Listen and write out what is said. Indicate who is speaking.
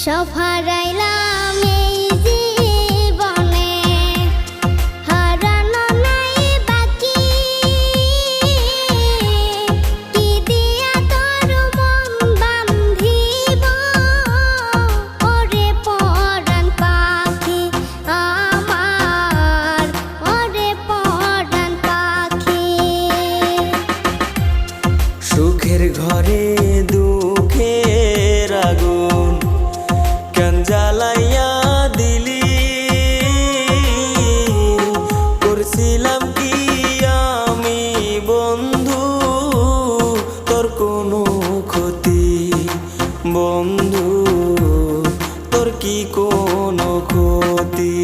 Speaker 1: সব হারাইলাম এই জীবনে, হারানো নাই বাকি। কি দিয়া তোর মন বান্ধিব, ওরে পরাণ পাখি আমার, ওরে পরাণ পাখি।
Speaker 2: সুখের ঘরে দুঃখের আগুন কেন জ্বালাইয়া দিলি, করছিলাম কি আমি বন্ধু তোর কোনো ক্ষতি, বন্ধু তোর কি কোনো ক্ষতি।